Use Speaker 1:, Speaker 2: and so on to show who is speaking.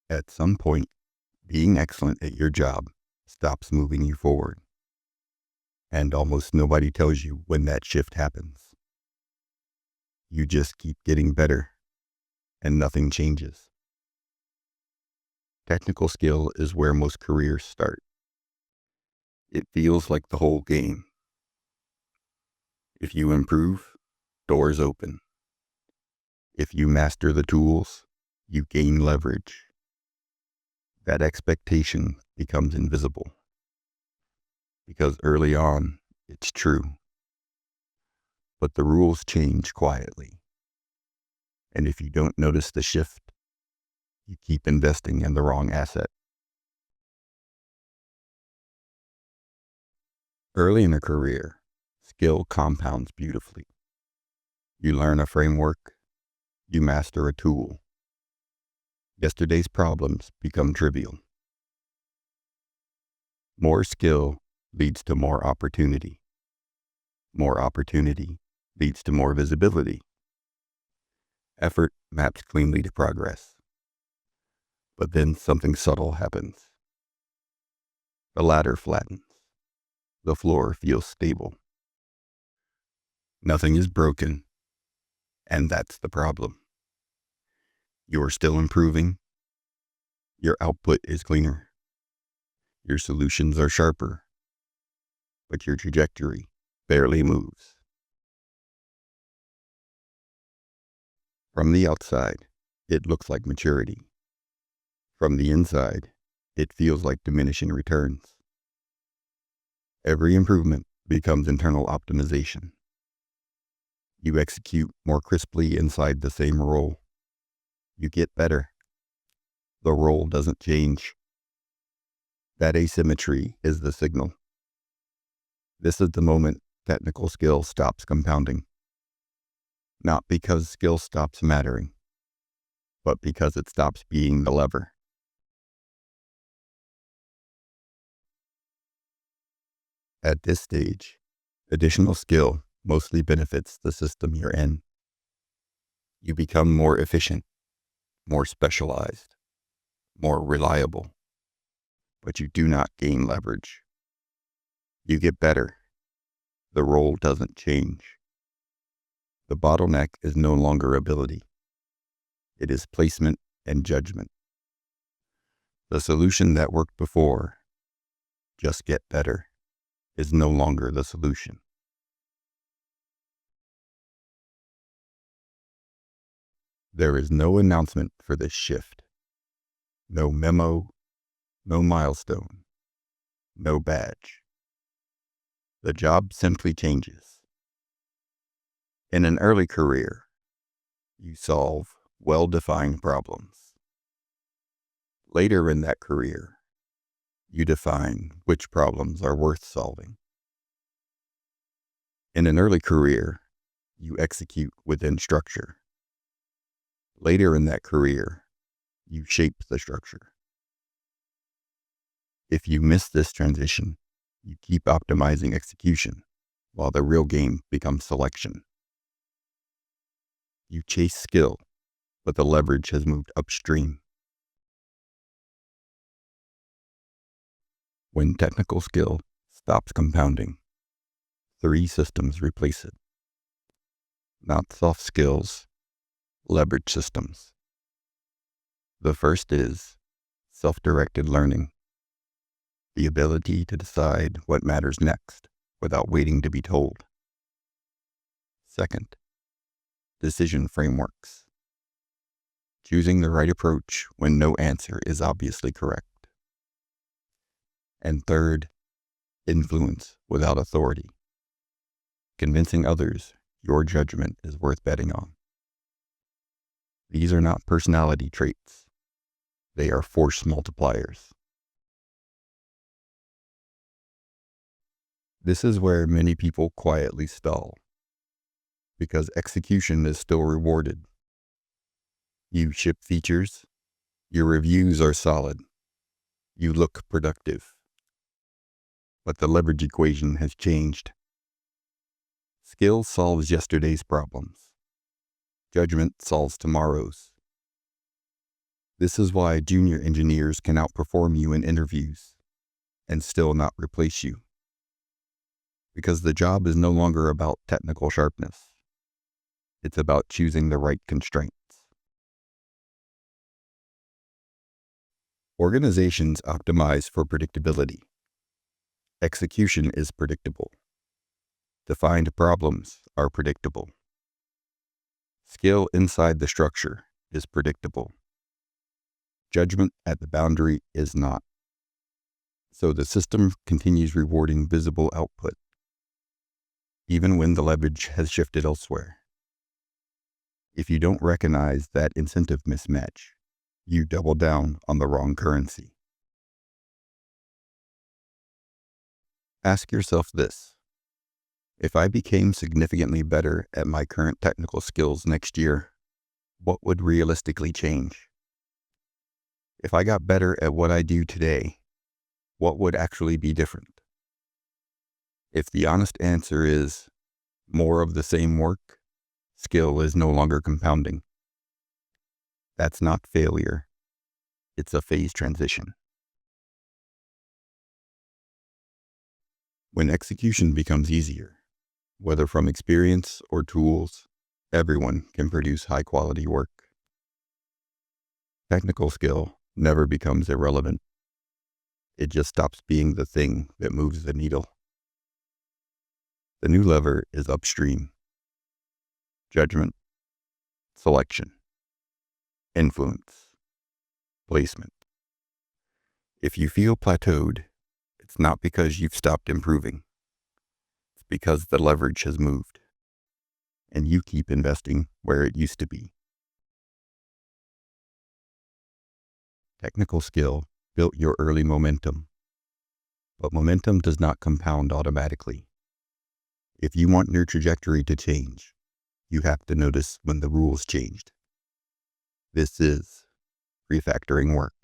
Speaker 1: At some point, being excellent at your job stops moving you forward, and almost nobody tells you when that shift happens. You just keep getting better, and nothing changes. Technical skill is where most careers start. It feels like the whole game. If you improve, doors open. If you master the tools, you gain leverage. That expectation becomes invisible. Because early on, it's true. But the rules change quietly. And if you don't notice the shift, you keep investing in the wrong asset. Early in a career, skill compounds beautifully. You learn a framework, you master a tool. Yesterday's problems become trivial. More skill leads to more opportunity. More opportunity leads to more visibility. Effort maps cleanly to progress. But then something subtle happens. The ladder flattens. The floor feels stable. Nothing is broken, and that's the problem. You're still improving. Your output is cleaner. Your solutions are sharper, but your trajectory barely moves. From the outside, it looks like maturity. From the inside, it feels like diminishing returns. Every improvement becomes internal optimization. You execute more crisply inside the same role. You get better. The role doesn't change. That asymmetry is the signal. This is the moment technical skill stops compounding. Not because skill stops mattering, but because it stops being the lever. At this stage, additional skill mostly benefits the system you're in. You become more efficient, more specialized, more reliable, but you do not gain leverage. You get better. The role doesn't change. The bottleneck is no longer ability. It is placement and judgment. The solution that worked before, just get better, is no longer the solution. There is no announcement for this shift. No memo, no milestone, no badge. The job simply changes. In an early career, you solve well-defined problems. Later in that career, you define which problems are worth solving. In an early career, you execute within structure. Later in that career, you shape the structure. If you miss this transition, you keep optimizing execution while the real game becomes selection. You chase skill, but the leverage has moved upstream. When technical skill stops compounding, 3 systems replace it. Not soft skills, leverage systems. The first is self-directed learning, the ability to decide what matters next without waiting to be told. Second, decision frameworks, choosing the right approach when no answer is obviously correct. And third, influence without authority, convincing others your judgment is worth betting on. These are not personality traits. They are force multipliers. This is where many people quietly stall, because execution is still rewarded. You ship features, your reviews are solid, you look productive. But the leverage equation has changed. Skill solves yesterday's problems. Judgment solves tomorrow's. This is why junior engineers can outperform you in interviews and still not replace you. Because the job is no longer about technical sharpness. It's about choosing the right constraints. Organizations optimize for predictability. Execution is predictable. Defined problems are predictable. Skill inside the structure is predictable. Judgment at the boundary is not. So the system continues rewarding visible output, even when the leverage has shifted elsewhere. If you don't recognize that incentive mismatch, you double down on the wrong currency. Ask yourself this: if I became significantly better at my current technical skills next year, what would realistically change? If I got better at what I do today, what would actually be different? If the honest answer is more of the same work, skill is no longer compounding. That's not failure. It's a phase transition. When execution becomes easier, whether from experience or tools, everyone can produce high-quality work. Technical skill never becomes irrelevant. It just stops being the thing that moves the needle. The new lever is upstream. Judgment, selection, influence, placement. If you feel plateaued, it's not because you've stopped improving. It's because the leverage has moved, and you keep investing where it used to be. Technical skill built your early momentum, but momentum does not compound automatically. If you want your trajectory to change, you have to notice when the rules changed. This is Refactoring Work.